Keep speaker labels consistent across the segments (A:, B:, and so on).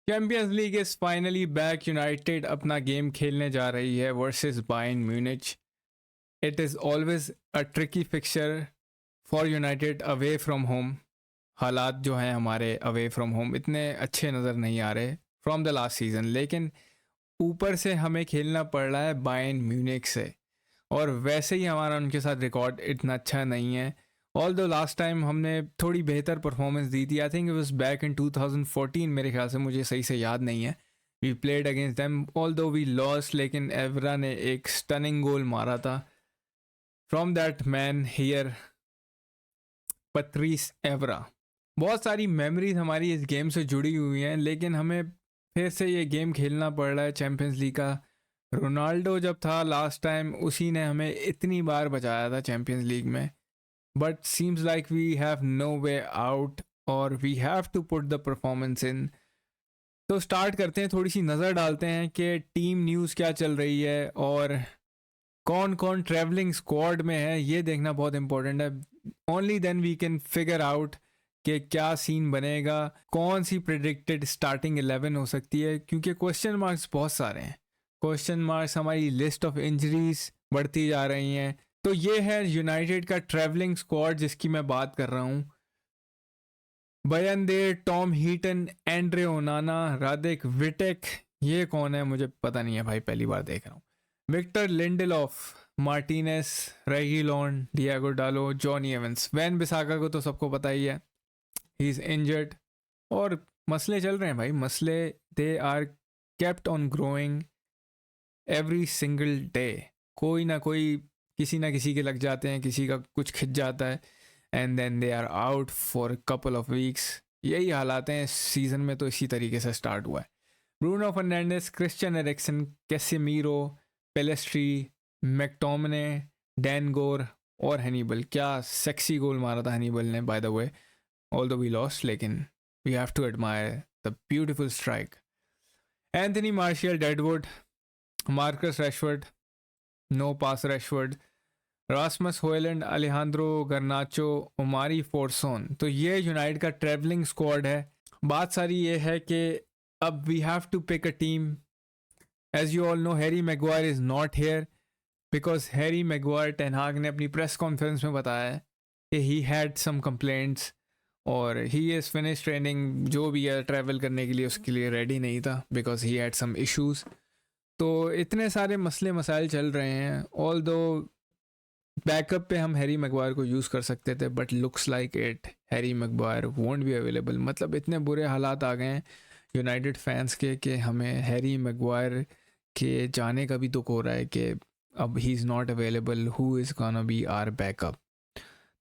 A: Champions League is finally back. United अपना game खेलने जा रही है versus Bayern Munich. It is always a tricky fixture for United away from home. हालात जो हैं हमारे अवे फ्रॉम होम इतने अच्छे नज़र नहीं आ रहे फ्रॉम द लास्ट सीज़न, लेकिन ऊपर से हमें खेलना पड़ रहा है बायर्न म्यूनिख से, और वैसे ही हमारा उनके साथ रिकॉर्ड इतना अच्छा नहीं है। ऑल दो लास्ट टाइम हमने थोड़ी बेहतर परफॉर्मेंस दी थी, I think it was back in 2014 मेरे ख्याल से, मुझे सही से याद नहीं है। We played against them all दो वी लॉस्ट, लेकिन एवरा ने एक स्टनिंग गोल मारा था from that man here, Patrice Evra. बहुत सारी मेमोरीज हमारी इस गेम से जुड़ी हुई हैं, लेकिन हमें फिर से ये गेम खेलना पड़ रहा है चैम्पियंस लीग का। रोनाल्डो जब था लास्ट टाइम, उसी ने हमें इतनी बार बचाया था चैम्पियंस लीग में, but seems like we have no way out और we have to put the performance in. तो स्टार्ट करते हैं, थोड़ी सी नज़र डालते हैं कि टीम न्यूज़ क्या चल रही है और कौन कौन ट्रैवलिंग स्क्वाड में है, ये देखना बहुत इंपॉर्टेंट है। Only then we can figure out कि क्या सीन बनेगा, कौन सी प्रिडिक्टेड स्टार्टिंग 11 हो सकती है, क्योंकि क्वेश्चन मार्क्स बहुत सारे हैं। क्वेश्चन मार्क्स, हमारी लिस्ट ऑफ इंजरीज बढ़ती जा रही हैं। तो ये है यूनाइटेड का ट्रैवलिंग स्क्वाड जिसकी मैं बात कर रहा हूँ। बयन, टॉम हीटन, एंड्रे ओनाना, रादिक विटेक, ये कौन है मुझे पता नहीं है भाई, पहली बार देख रहा हूँ। विक्टर लिंडेलॉफ, मार्टिनेस, रेगिलॉन, डियागो डालो, जॉनी एवंस। वैन बिसाका को तो सबको पता ही है, ही इज़ इंजर्ड। और मसले चल रहे हैं भाई, मसले they are kept on growing every single day. कोई ना कोई, किसी ना किसी के लग जाते हैं, किसी का कुछ खिंच जाता है, and then they are out for couple of weeks. यही हालात हैं इस सीज़न में, तो इसी तरीके से स्टार्ट हुआ है। Bruno Fernandes, Christian Eriksen, Casemiro, Pellistri, McTominay, Dan Gore और हनीबल। क्या सेक्सी गोल मारा था हनीबल ने बाय द वे, ऑल दो वी लॉस्ट, लेकिन we have to admire the beautiful strike. Anthony Martial, deadwood, Marcus Rashford, no pass Rashford, Rasmus Hojlund, Alejandro Garnacho, Omari Forson. तो ये United का travelling squad है। बात सारी ये है कि अब we have to pick a team. As you all know, Harry Maguire is not here because Harry Maguire, ten Hag ने अपनी प्रेस कॉन्फ्रेंस में बताया है कि ही हैड सम कंप्लेंट्स और ही इज़ फिनिश ट्रेनिंग। जो भी है ट्रैवल करने के लिए उसके लिए रेडी नहीं था because he had some issues. तो इतने सारे मसले मसाइल चल रहे हैं। ऑल दो बैकअप पे हम हैरी मैगवायर को यूज़ कर सकते थे, but looks like it Harry Maguire won't be available. मतलब इतने बुरे हालात आ गए हैं यूनाइटेड फैंस के कि हमें हैरी मैगवायर के जाने का भी दुख हो रहा है कि अब he is not available, who is gonna be our backup.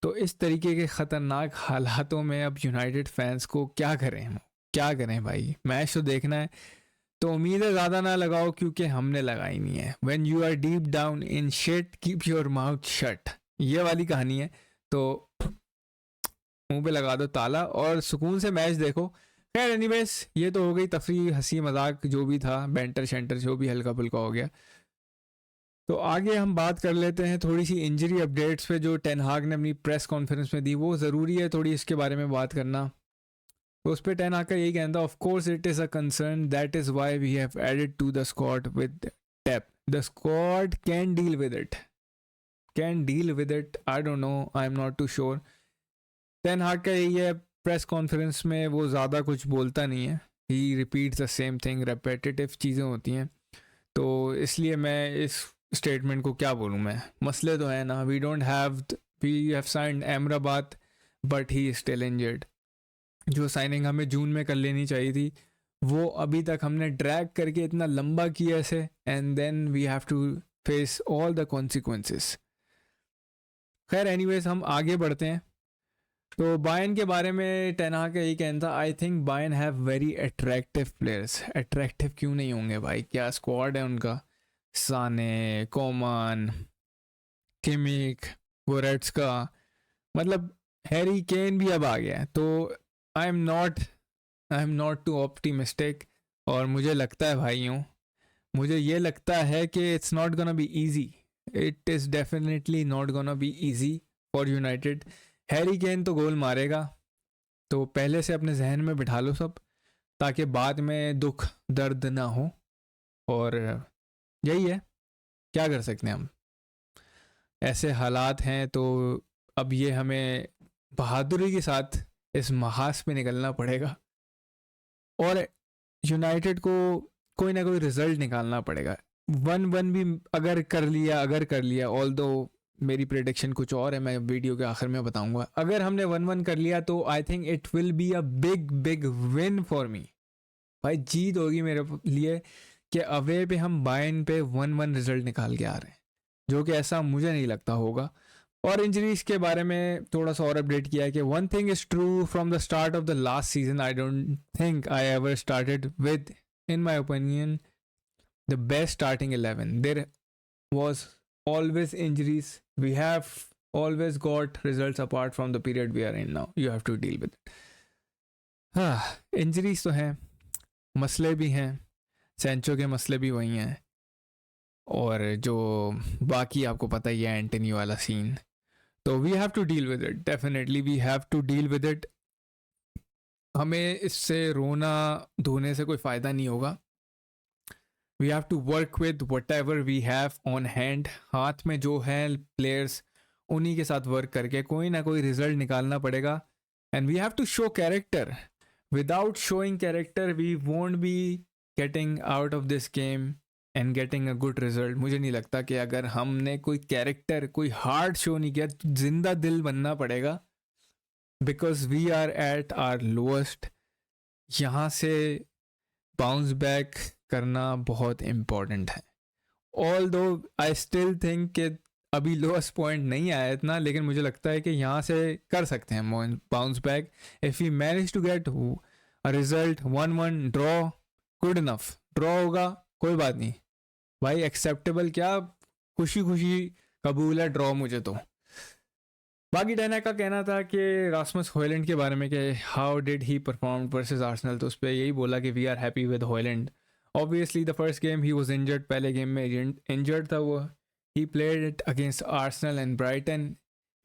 A: तो इस तरीके के ख़तरनाक हालातों में अब यूनाइटेड फैंस को क्या करें हम, क्या करें भाई। मैच तो देखना है, तो उम्मीदें ज़्यादा ना लगाओ क्योंकि हमने लगाई नहीं है। When you are deep down in shit keep your mouth shut, ये वाली कहानी है। तो मुंह पे लगा दो ताला और सुकून से मैच देखो। खैर एनीवेज, ये तो हो गई तफरी, हंसी मजाक जो भी था, बैंटर शेंटर जो भी हल्का फुल्का हो गया। तो आगे हम बात कर लेते हैं थोड़ी सी इंजरी अपडेट्स पे जो टेन हाग ने अपनी प्रेस कॉन्फ्रेंस में दी। वो ज़रूरी है थोड़ी इसके बारे में बात करना। तो उस पर टेन हाग का यही कहना था, of course it is a concern, that is why we have added to the squad with depth, the squad can deal with it, can deal with it, I don't know, I am not too sure. Ten Hag का यही है, press conference में वो ज़्यादा कुछ बोलता नहीं है, ही repeats the same thing, repetitive चीज़ें होती हैं। तो इसलिए मैं इस स्टेटमेंट को क्या बोलूँ मैं, मसले तो हैं ना, we don't have, we have signed Amrabat but he still injured. जो साइनिंग हमें जून में कर लेनी चाहिए थी वो अभी तक हमने ड्रैग करके इतना लंबा किया ऐसे, and then we have to face all the consequences. खैर एनीवेज, हम आगे बढ़ते हैं। तो बायन के बारे में टेना का यही कहना था, I think Bayern have very attractive players. Attractive क्यों नहीं होंगे भाई, क्या स्क्वाड है उनका, साने, कोमान, किमिक, गोरेट्सका, मतलब हैरी केन भी अब आ गया है। तो आई am not, I am not to optimistic. और मुझे लगता है भाइयों, मुझे ये लगता है कि it's not gonna be easy, it is definitely not gonna be easy for United. Harry Kane तो गोल मारेगा, तो पहले से अपने जहन में बिठा लो सब। ताकि बाद में दुख दर्द ना हो। और यही है, क्या कर सकते हैं हम, ऐसे हालात हैं। तो अब ये हमें बहादुरी के साथ इस महास पे निकलना पड़ेगा और यूनाइटेड को कोई ना कोई रिजल्ट निकालना पड़ेगा। 1-1 भी अगर कर लिया ऑल दो मेरी प्रेडिक्शन कुछ और है, मैं वीडियो के आखिर में बताऊंगा। अगर हमने 1-1 कर लिया तो I think it will be a big big win for me. भाई जीत होगी मेरे लिए कि अवे पे हम बायन पे 1-1 रिजल्ट निकाल के आ रहे हैं, जो कि ऐसा मुझे नहीं लगता होगा। और इंजरीज के बारे में थोड़ा सा और अपडेट किया है कि one thing is true from the start of the last season, I don't think I ever started with, in my opinion, the best starting 11. There was always injuries. We have always got results apart from the period we are in now. You have to deal with it. हाँ, injuries तो हैं, मसले भी हैं, Sancho के मसले भी वही हैं, और जो बाकी आपको पता ही है एंटनी वाला सीन। तो we have to deal with it, definitely we have to deal with it. हमें इससे रोना धोने से कोई फ़ायदा नहीं होगा। We have to work with whatever we have on hand. हाथ में जो है प्लेयर्स, उन्हीं के साथ वर्क करके कोई ना कोई रिजल्ट निकालना पड़ेगा। And we have to show character. Without showing character we won't be getting out of this game and getting a good result. मुझे नहीं लगता कि अगर हमने कोई कैरेक्टर, कोई हार्ड शो नहीं किया, तो जिंदा दिल बनना पड़ेगा, because we are at our lowest. यहाँ से बाउंस बैक करना बहुत इम्पॉर्टेंट है। ऑल दो आई स्टिल थिंक कि अभी लोएस्ट पॉइंट नहीं आया इतना, लेकिन मुझे लगता है कि यहाँ से कर सकते हैं bounce back. If you manage to get a result 1-1 draw, good enough. Draw होगा कोई बात नहीं भाई, एक्सेप्टेबल, क्या खुशी खुशी कबूल है ड्रॉ मुझे तो। बाकी डैना का कहना था कि रास्मस हॉयलैंड के बारे में कि how did he perform versus Arsenal, तो उस पर यही बोला कि we are happy with Hojlund. Obviously the first game he was injured, पहले गेम में इंजर्ड था वो। He played it against Arsenal and Brighton.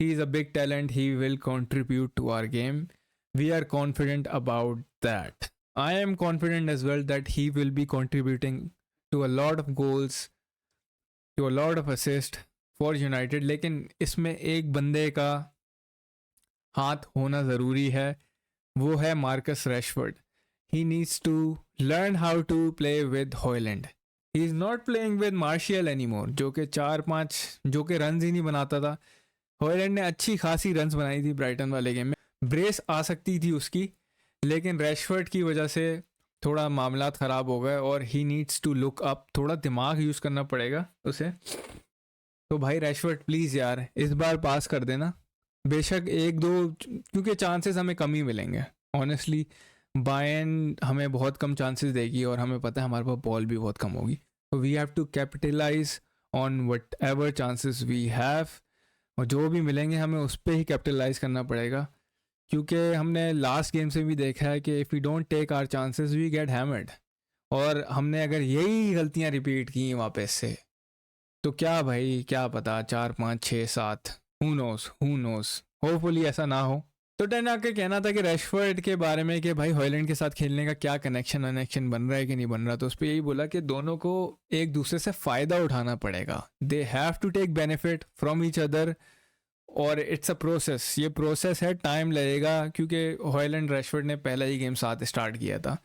A: He is a big talent, he will contribute to our game. We are confident about that. I am confident as well that he will be contributing to a lot of goals, to a lot of assist for United. लेकिन इसमें एक बंदे का हाथ होना ज़रूरी है, वो है Marcus Rashford. He needs to learn how to play with Hojlund. He is not playing with Martial any more, जो कि 4-5 जो कि रन ही नहीं बनाता था। हॉयलैंड ने अच्छी खासी रन्स बनाई थी ब्राइटन वाले गेम में, ब्रेस आ सकती थी उसकी, लेकिन रैशफोर्ड की वजह से थोड़ा मामला ख़राब हो गए और he needs to look up. थोड़ा दिमाग यूज़ करना पड़ेगा उसे। तो भाई रैशफोर्ड प्लीज़ यार इस बार पास कर देना, बेशक 1-2, क्योंकि चांसेस हमें कम ही मिलेंगे ऑनेस्टली। बायन हमें बहुत कम चांसेस देगी और हमें पता है हमारे पास बॉल भी बहुत कम होगी। तो we have to capitalise on whatever chances we have, और जो भी मिलेंगे हमें उस पर ही कैपिटलाइज करना पड़ेगा, क्योंकि हमने लास्ट गेम से भी देखा है कि if we don't take our chances we get hammered. और हमने अगर यही गलतियां रिपीट की वापस से, तो क्या भाई, क्या पता 4-5-6-7, हु नोस, होपफुली ऐसा ना हो। तो टेना के कहना था कि रैशफोर्ड के बारे में कि भाई हॉयलैंड के साथ खेलने का क्या कनेक्शन बन रहा है कि नहीं बन रहा, तो उस पर यही बोला कि दोनों को एक दूसरे से फ़ायदा उठाना पड़ेगा। They have to take benefit from each other, और इट्स अ प्रोसेस। ये प्रोसेस है, टाइम लगेगा, क्योंकि हॉयलैंड रैशफोर्ड ने पहला ही गेम साथ स्टार्ट किया था,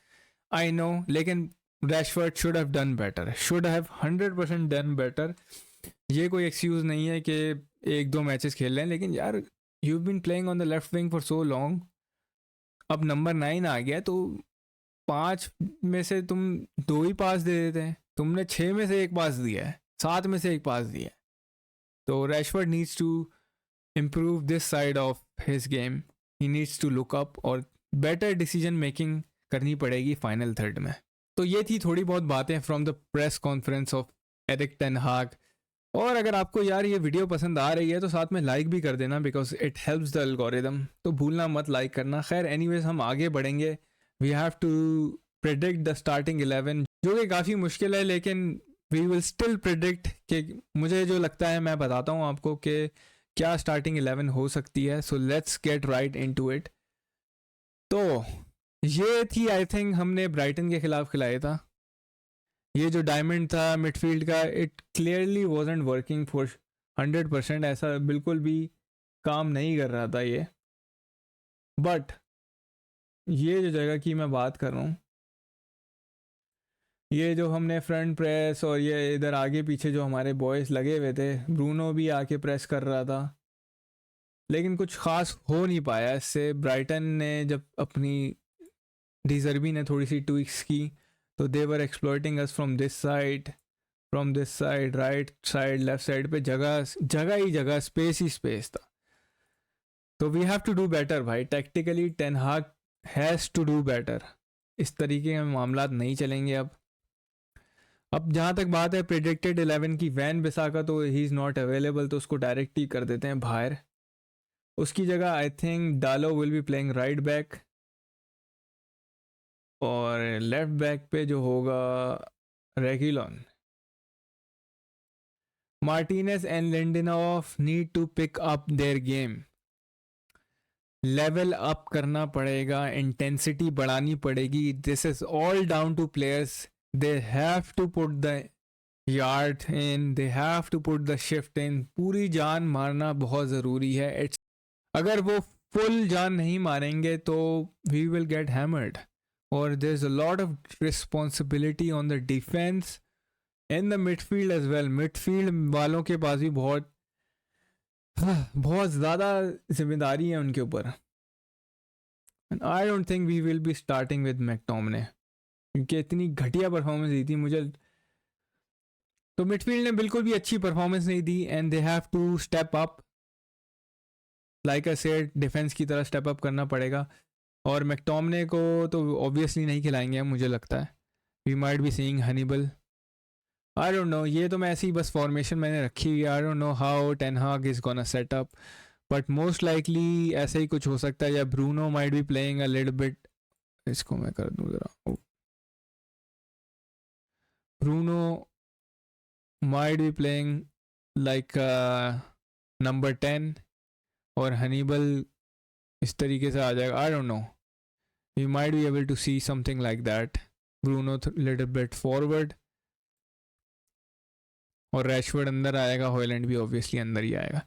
A: आई नो, लेकिन Rashford should have done better, should have 100% done better. ये कोई एक्सक्यूज़ नहीं है कि 1-2 मैचेस खेल रहे हैं, लेकिन यार you been playing on the left wing for so long. अब नंबर 9 आ गया तो 5 में से तुम 2 ही पास दे देते हैं, तुमने 6 में से 1 पास दिया है, 7 में से 1 पास दिया है। तो Rashford needs to improve this side of his game, he needs to look up और बेटर डिसीजन मेकिंग करनी पड़ेगी फाइनल थर्ड में। तो ये थी थोड़ी बहुत बातें from the press conference of Erik ten हाग। और अगर आपको यार ये वीडियो पसंद आ रही है तो साथ में लाइक भी कर देना, because it helps the algorithm, तो भूलना मत लाइक करना। खैर एनीवेज हम आगे बढ़ेंगे। We have to predict the starting 11, जो कि काफ़ी मुश्किल है, लेकिन वी विल स्टिल प्रेडिक्ट कि मुझे जो लगता है मैं बताता हूँ आपको कि क्या स्टार्टिंग 11 हो सकती है। So let's get right into it. तो ये थी आई थिंक हमने ब्राइटन के खिलाफ खिलाया था। ये जो डायमंड था मिडफील्ड का, it clearly wasn't working for 100%, ऐसा बिल्कुल भी काम नहीं कर रहा था ये। बट ये जो जगह की मैं बात कर रहा हूँ, ये जो हमने फ्रंट प्रेस और ये इधर आगे पीछे जो हमारे बॉयज़ लगे हुए थे, ब्रूनो भी आके प्रेस कर रहा था, लेकिन कुछ ख़ास हो नहीं पाया इससे। ब्राइटन ने जब अपनी डिजर्बी ने थोड़ी सी ट्विक्स की तो they were exploiting us from this side, right side, left side पे जगह स्पेस ही स्पेस था। तो we have to do better भाई, tactically Ten Hag has to do better. इस तरीके के मामला नहीं चलेंगे अब जहाँ तक बात है प्रेडिक्टेड 11 की, वैन बिसाका तो ही इज़ नॉट अवेलेबल, तो उसको डायरेक्ट ही कर देते हैं बाहर। उसकी जगह I think Dalot will be playing right back, और लेफ्ट बैक पे जो होगा Reguilon. Martinez and Lindelof need to pick up their game, level up करना पड़ेगा, इंटेंसिटी बढ़ानी पड़ेगी। This is all down to players, they have to put the yard in, they have to put the shift in. पूरी जान मारना बहुत ज़रूरी है। इट्स अगर वो फुल जान नहीं मारेंगे तो वी विल गेट हैमर्ड, और there is a lot of responsibility on the defence in the midfield as well. Midfield वालों के पास भी बहुत ज़्यादा जिम्मेदारी है उनके ऊपर। I don't think we will be starting with McTominay, क्योंकि इतनी घटिया परफॉर्मेंस दी थी मुझे। तो मिडफील्ड ने बिल्कुल भी अच्छी परफॉर्मेंस नहीं दी, and they have to step up, like I said defence की तरह स्टेप अप करना पड़ेगा। और मैकटोमने को तो ऑब्वियसली नहीं खिलाएंगे मुझे लगता है। We might be seeing Hannibal, I don't know. ये तो मैं ऐसी बस फॉर्मेशन मैंने रखी हुई है, I don't know how Ten Hag is gonna set up, but most likely ऐसे ही कुछ हो सकता है, या Bruno might be playing a little bit. इसको मैं कर दूं जरा, Bruno might be playing like number 10, और हनीबल इस तरीके से आ जाएगा। I don't know, we might be able to see something like that. Bruno little bit forward, और रैशवर्ड अंदर आएगा, हॉयलैंड भी ऑब्वियसली अंदर ही आएगा।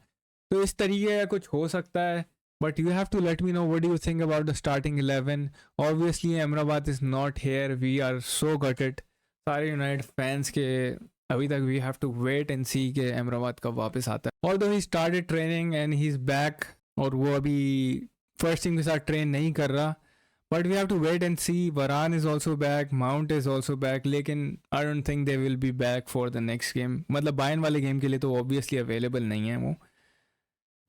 A: तो इस तरीके का कुछ हो सकता है, but you have to let me know what do you think about the starting 11। Obviously Amrabat is not here, we are so gutted सारे यूनाइटेड फैंस के। अभी तक we have to wait and see के Amrabat कब वापस आता है। Although he started training and he is back, और वो अभी फर्स्ट टीम के साथ ट्रेन नहीं कर रहा, but we have to wait and see. Varane is also back, Mount is also back, लेकिन I don't think they will be back for the next game. मतलब बायन वाले गेम के लिए तो ऑब्वियसली अवेलेबल नहीं है वो,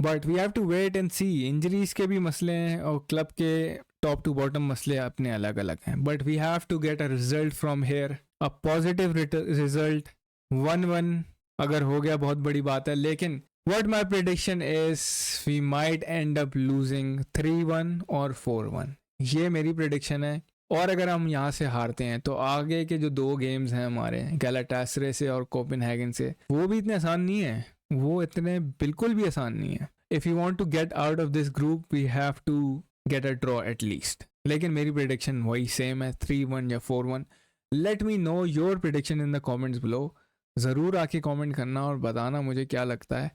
A: but we have to wait and see. Injuries के भी मसले हैं, और क्लब के टॉप टू बॉटम मसले अपने अलग अलग हैं, but we have to get a result from here, a positive result. 1-1 अगर हो गया बहुत बड़ी बात है, लेकिन what my prediction is we might end up losing 3-1 और 4-1, ये मेरी प्रिडिक्शन है। और अगर हम यहाँ से हारते हैं तो आगे के जो 2 गेम्स हैं हमारे, गैलाटासरे से और कोपेनहेगन से, वो भी इतने आसान नहीं है, वो इतने बिल्कुल भी आसान नहीं है। If you want to get out of this group we have to get a draw at least. लेकिन मेरी प्रिडिक्शन वही सेम है, 3-1 या 4-1। Let me know your prediction in the comments below, ज़रूर आके कॉमेंट करना और बताना मुझे क्या लगता है।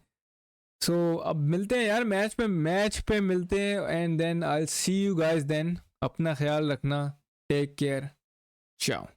A: सो अब मिलते हैं यार मैच पे मिलते हैं, and then I will see you guys then. अपना ख्याल रखना, टेक केयर, चाओ।